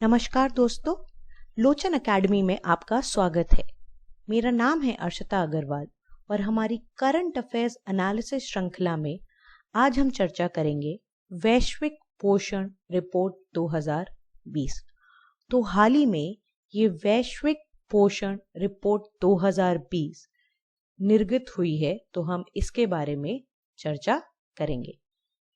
नमस्कार दोस्तों, लोचन एकेडमी में आपका स्वागत है। मेरा नाम है अर्शिता अग्रवाल और हमारी करंट अफेयर्स एनालिसिस श्रृंखला में आज हम चर्चा करेंगे वैश्विक पोषण रिपोर्ट 2020। तो हाल ही में ये वैश्विक पोषण रिपोर्ट 2020 निर्गत हुई है, तो हम इसके बारे में चर्चा करेंगे।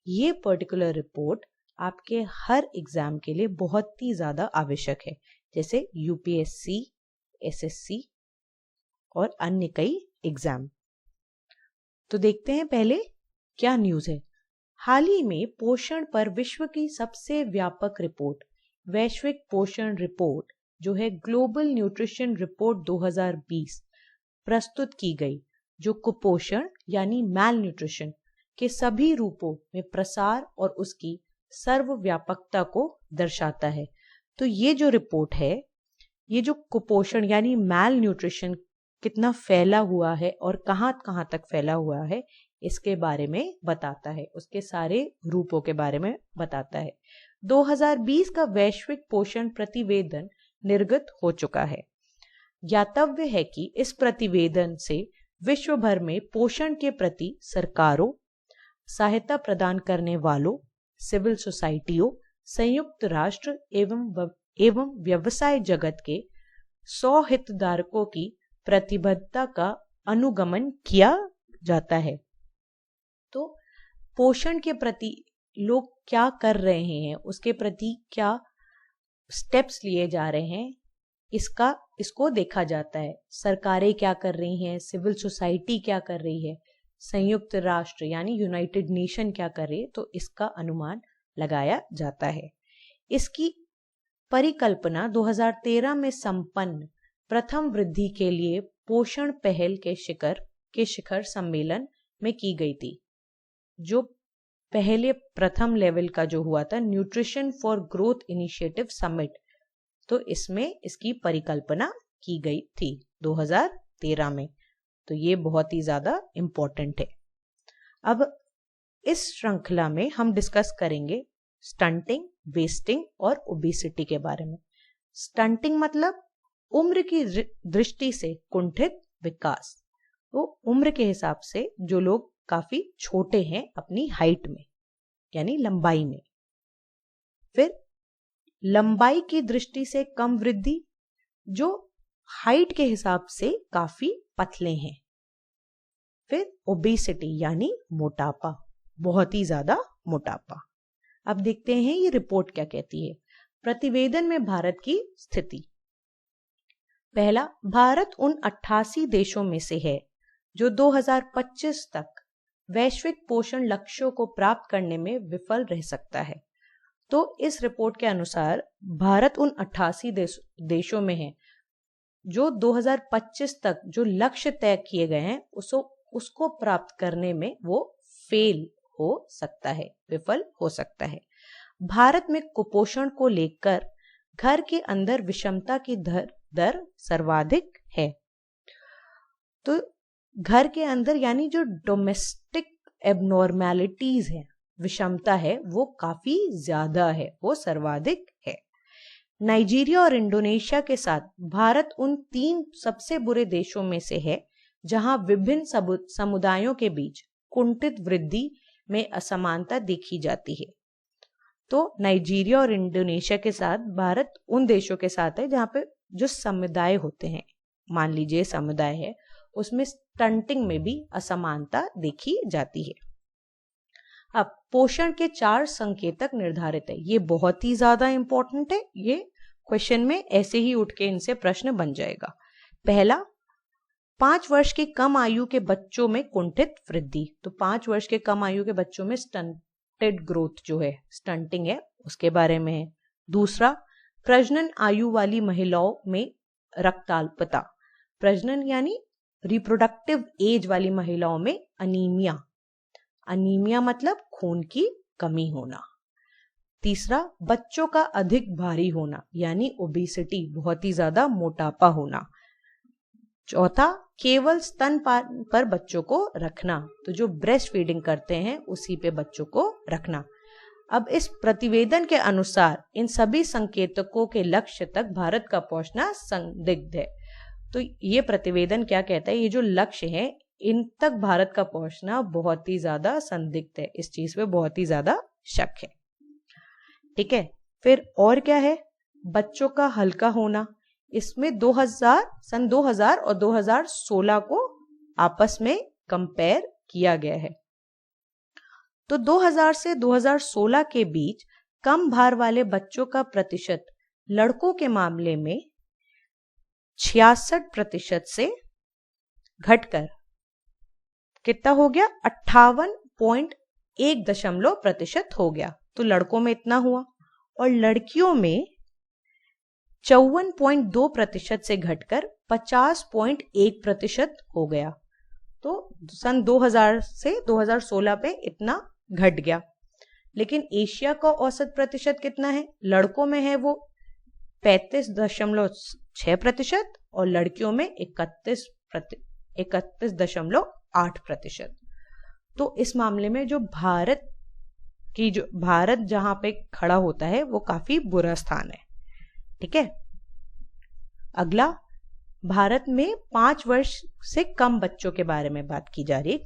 ये पर्टिकुलर रिपोर्ट आपके हर एग्जाम के लिए बहुत ही ज़्यादा आवश्यक है, जैसे यूपीएससी, एसएससी और अन्य कई एग्जाम। तो देखते हैं पहले क्या न्यूज़ है। हाल ही में पोषण पर विश्व की सबसे व्यापक रिपोर्ट वैश्विक पोषण रिपोर्ट जो है ग्लोबल न्यूट्रिशन रिपोर्ट 2020 प्रस्तुत की गई, जो कुपोषण यानी मैल न्यूट्रिशन के सभी रूपों में प्रसार और उसकी सर्वव्यापकता को दर्शाता है। तो ये जो रिपोर्ट है, ये जो कुपोषण यानी मैल न्यूट्रिशन कितना फैला हुआ है और कहाँ कहाँ तक फैला हुआ है, इसके बारे में बताता है, उसके सारे रूपों के बारे में बताता है। 2020 का वैश्विक पोषण प्रतिवेदन निर्गत हो चुका है। ज्ञातव्य है कि इस प्रतिवेदन से विश्व भर में पोषण के प्रति सरकारों, सहायता प्रदान करने वालों, सिविल सोसाइटियों, संयुक्त राष्ट्र एवं व्यवसाय जगत के 100 हितधारकों की प्रतिबद्धता का अनुगमन किया जाता है। तो पोषण के प्रति लोग क्या कर रहे हैं, उसके प्रति क्या स्टेप्स लिए जा रहे हैं, इसको देखा जाता है। सरकारें क्या कर रही हैं, सिविल सोसाइटी क्या कर रही है, संयुक्त राष्ट्र यानी यूनाइटेड नेशन क्या कर रही है, तो इसका अनुमान लगाया जाता है। इसकी परिकल्पना 2013 में संपन्न प्रथम वृद्धि के लिए पोषण पहल के शिखर सम्मेलन में की गई थी, जो पहले प्रथम लेवल का जो हुआ था nutrition for growth initiative summit, तो इसमें इसकी परिकल्पना की गई थी 2013 में। तो ये बहुत ही ज्यादा इम्पोर्टेंट है। अब इस श्रृंखला में हम डिस्कस करेंगे स्टंटिंग, वेस्टिंग और ओबेसिटी के बारे में। स्टंटिंग मतलब उम्र की दृष्टि से कुंठित विकास, वो उम्र के हिसाब से जो लोग काफी छोटे हैं अपनी हाइट में यानी लंबाई में। फिर लंबाई की दृष्टि से कम वृद्धि, जो हाइट के हिसाब से काफी पतले हैं। फिर ओबेसिटी यानी मोटापा, बहुत ही ज्यादा मोटापा। अब देखते हैं ये रिपोर्ट क्या कहती है। प्रतिवेदन में भारत की स्थिति। पहला, भारत उन 88 देशों में से है जो 2025 तक वैश्विक पोषण लक्ष्यों को प्राप्त करने में विफल रह सकता है। तो इस रिपोर्ट के अनुसार भारत उन 88 देशों में है जो 2025 तक जो लक्ष्य तय किए गए हैं उसको प्राप्त करने में वो फेल हो सकता है, विफल हो सकता है। भारत में कुपोषण को लेकर घर के अंदर विषमता की दर सर्वाधिक है। तो घर के अंदर यानी जो डोमेस्टिक एबनॉर्मेलिटीज है, विषमता है, वो काफी ज्यादा है, वो सर्वाधिक है। नाइजीरिया और इंडोनेशिया के साथ भारत उन 3 सबसे बुरे देशों में से है जहां विभिन्न समुदायों के बीच कुंठित वृद्धि में असमानता देखी जाती है। तो नाइजीरिया और इंडोनेशिया के साथ भारत उन देशों के साथ है जहां पे जो समुदाय होते हैं, मान लीजिए समुदाय है, उसमें स्टंटिंग में भी असमानता देखी जाती है। अब पोषण के 4 संकेतक निर्धारित है। ये बहुत ही ज्यादा इंपॉर्टेंट है, ये क्वेश्चन में ऐसे ही उठ के इनसे प्रश्न बन जाएगा। पहला, 5 वर्ष की कम आयु के बच्चों में कुंठित वृद्धि। तो 5 वर्ष के कम आयु के बच्चों में स्टंटेड ग्रोथ जो है, स्टंटिंग है, उसके बारे में है। दूसरा, प्रजनन आयु वाली महिलाओं में रक्ताल्पता, प्रजनन यानी रिप्रोडक्टिव एज वाली महिलाओं में अनीमिया, अनीमिया मतलब खून की कमी होना। तीसरा, बच्चों का अधिक भारी होना यानी ओबेसिटी, बहुत ही ज्यादा मोटापा होना। चौथा, केवल स्तनपान पर बच्चों को रखना, तो जो ब्रेस्ट फीडिंग करते हैं उसी पे बच्चों को रखना। अब इस प्रतिवेदन के अनुसार इन सभी संकेतकों के लक्ष्य तक भारत का पहुंचना संदिग्ध है। तो ये प्रतिवेदन क्या कहता है, ये जो लक्ष्य है इन तक भारत का पहुंचना बहुत ही ज्यादा संदिग्ध है, इस चीज पे बहुत ही ज्यादा शक है। ठीक है, फिर और क्या है, बच्चों का हल्का होना। इसमें सन 2000 और 2016 को आपस में कंपेयर किया गया है। तो 2000 से 2016 के बीच कम भार वाले बच्चों का प्रतिशत लड़कों के मामले में 66% से घटकर कितना हो गया, 58.1% हो गया। तो लड़कों में इतना हुआ, और लड़कियों में 54.2% से घटकर 50.1% हो गया। तो सन 2000 से 2016 पे इतना घट गया। लेकिन एशिया का औसत प्रतिशत कितना है, लड़कों में है वो 35.6% और लड़कियों में 31.8%। तो इस मामले में जो भारत जहां पे खड़ा होता है वो काफी बुरा स्थान है। ठीक है, अगला, भारत में 5 वर्ष से कम बच्चों के बारे में बात की जा रही है,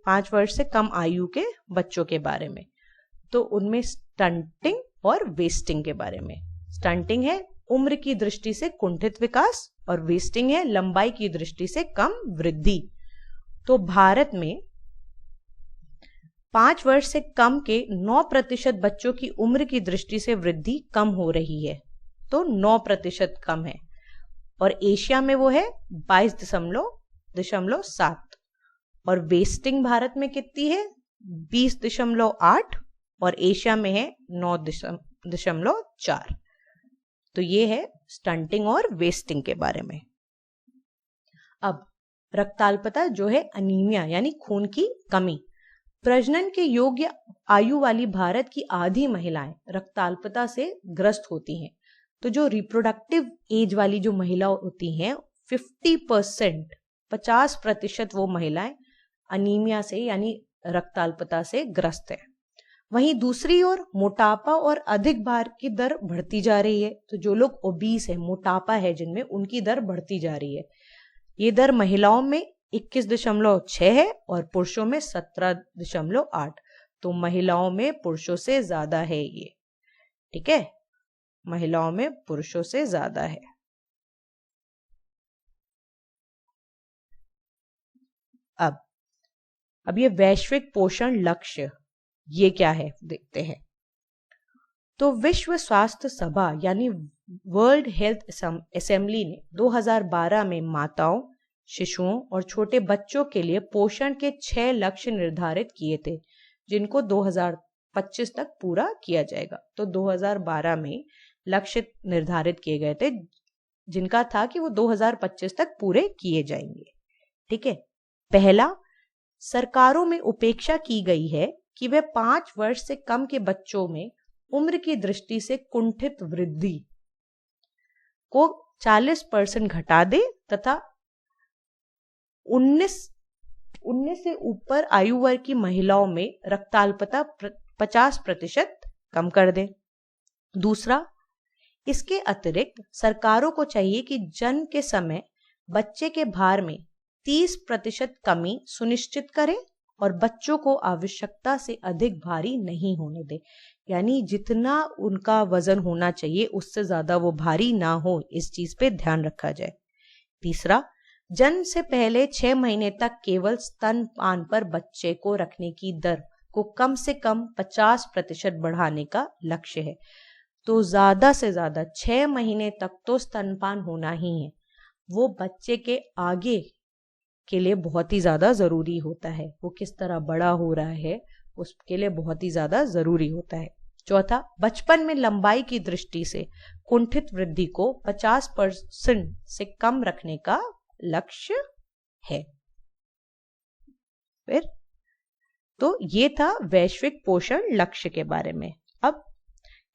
5 वर्ष से कम आयु के बच्चों के बारे में। तो उनमें स्टंटिंग और वेस्टिंग के बारे में। स्टंटिंग है उम्र की दृष्टि से कुंठित विकास और वेस्टिंग है लंबाई की दृष्टि से कम वृद्धि। तो भारत में 5 वर्ष से कम के 9% बच्चों की उम्र की दृष्टि से वृद्धि कम हो रही है, तो 9% कम है। और एशिया में वो है 22.7 और वेस्टिंग भारत में कितनी है 20.8 और एशिया में है 9.4। तो ये है स्टंटिंग और वेस्टिंग के बारे में। अब रक्ताल्पता जो है अनीमिया यानी खून की कमी। प्रजनन के योग्य आयु वाली भारत की आधी महिलाएं रक्ताल्पता से ग्रस्त होती हैं। तो जो रिप्रोडक्टिव एज वाली जो महिला होती हैं 50% वो महिलाएं अनीमिया से यानी रक्ताल्पता से ग्रस्त है। वहीं दूसरी ओर मोटापा और अधिक भार की दर बढ़ती जा रही है। तो जो लोग ओबीस है, मोटापा है जिनमें, उनकी दर बढ़ती जा रही है। ये दर महिलाओं में 21.6 है और पुरुषों में 17.8। तो महिलाओं में पुरुषों से ज्यादा है ये। ठीक है, महिलाओं में पुरुषों से ज्यादा है। अब ये वैश्विक पोषण लक्ष्य ये क्या है देखते हैं। तो विश्व स्वास्थ्य सभा यानी वर्ल्ड हेल्थ असेंबली ने 2012 में माताओं, शिशुओं और छोटे बच्चों के लिए पोषण के 6 लक्ष्य निर्धारित किए थे, जिनको 2025 तक पूरा किया जाएगा। तो 2012 में लक्ष्य निर्धारित किए गए थे जिनका था कि वो 2025 तक पूरे किए जाएंगे। ठीक है, पहला, सरकारों में उपेक्षा की गई है कि वे 5 वर्ष से कम के बच्चों में उम्र की दृष्टि से कुंठित वृद्धि को 40% घटा दे तथा 19 से ऊपर आयु वर्ग की महिलाओं में रक्ताल्पता 50% कम कर दे। दूसरा, इसके अतिरिक्त सरकारों को चाहिए कि जन्म के समय बच्चे के भार में 30% कमी सुनिश्चित करे और बच्चों को आवश्यकता से अधिक भारी नहीं होने दे। यानी जितना उनका वजन होना चाहिए उससे ज्यादा वो भारी ना हो, इस चीज पे ध्यान रखा जाए। तीसरा, जन्म से पहले 6 महीने तक केवल स्तनपान पर बच्चे को रखने की दर को कम से कम 50% बढ़ाने का लक्ष्य है। तो ज्यादा से ज्यादा 6 महीने तक तो स्तनपान होना ही है, वो बच्चे के आगे के लिए बहुत ही ज्यादा जरूरी होता है। वो किस तरह बड़ा हो रहा है उसके लिए बहुत ही ज्यादा जरूरी होता है। चौथा, बचपन में लंबाई की दृष्टि से कुंठित वृद्धि को 50% से कम रखने का लक्ष्य है। फिर तो ये था वैश्विक पोषण लक्ष्य के बारे में। अब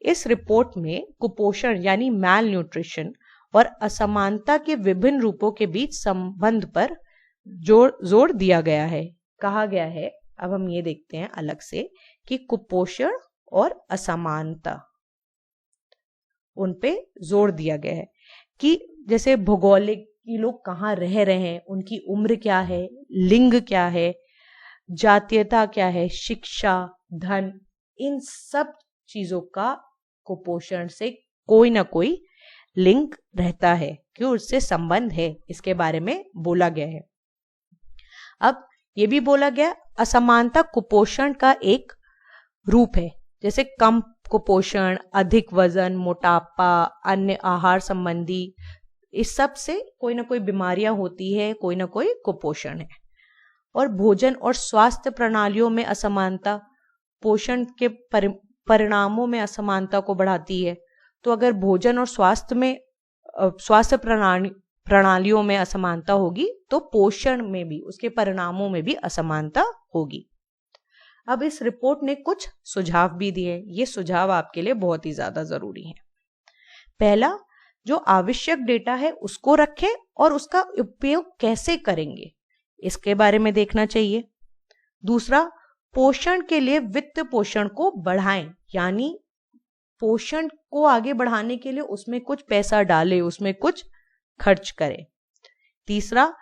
इस रिपोर्ट में कुपोषण यानी मैल न्यूट्रिशन और असमानता के विभिन्न रूपों के बीच संबंध पर जोर दिया गया है। कहा गया है, अब हम ये देखते हैं अलग से कि कुपोषण और असमानता, उन पे जोर दिया गया है कि जैसे भौगोलिक कि लोग कहाँ रह रहे हैं, उनकी उम्र क्या है, लिंग क्या है, जातीयता क्या है, शिक्षा, धन, इन सब चीजों का कुपोषण से कोई ना कोई लिंक रहता है, क्यों उससे संबंध है, इसके बारे में बोला गया है। अब ये भी बोला गया असमानता कुपोषण का एक रूप है, जैसे कम कुपोषण, अधिक वजन, मोटापा, अन्य आहार संबंधी, इस सब से कोई ना कोई बीमारियां होती है, कोई ना कोई कुपोषण है। और भोजन और स्वास्थ्य प्रणालियों में असमानता पोषण के परिणामों में असमानता को बढ़ाती है। तो अगर भोजन और स्वास्थ्य प्रणालियों में असमानता होगी तो पोषण में भी, उसके परिणामों में भी असमानता होगी। अब इस रिपोर्ट ने कुछ सुझाव भी दिए, ये सुझाव आपके लिए बहुत ही ज्यादा जरूरी है। पहला, जो आवश्यक डेटा है उसको रखें और उसका उपयोग कैसे करेंगे इसके बारे में देखना चाहिए। दूसरा, पोषण के लिए वित्त पोषण को बढ़ाएं, यानी पोषण को आगे बढ़ाने के लिए उसमें कुछ पैसा डालें, उसमें कुछ खर्च करें। तीसरा,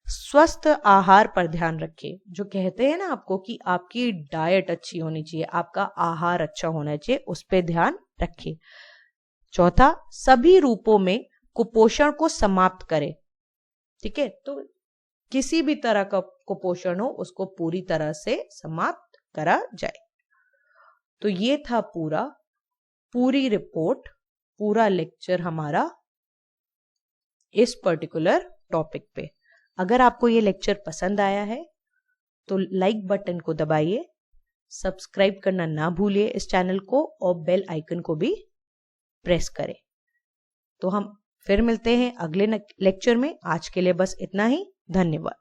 स्वस्थ आहार पर ध्यान रखें, जो कहते हैं ना आपको कि आपकी डाइट अच्छी होनी चाहिए, आपका आहार अच्छा होना चाहिए, उस पर ध्यान रखें। चौथा, सभी रूपों में कुपोषण को समाप्त करें। ठीक है, तो किसी भी तरह का कुपोषण हो उसको पूरी तरह से समाप्त करा जाए। तो ये था पूरी रिपोर्ट, पूरा लेक्चर हमारा इस पर्टिकुलर टॉपिक पे। अगर आपको ये लेक्चर पसंद आया है तो लाइक बटन को दबाइए, सब्सक्राइब करना ना भूलिए इस चैनल को, और बेल आइकन को भी प्रेस करें। तो हम फिर मिलते हैं अगले लेक्चर में। आज के लिए बस इतना ही। धन्यवाद।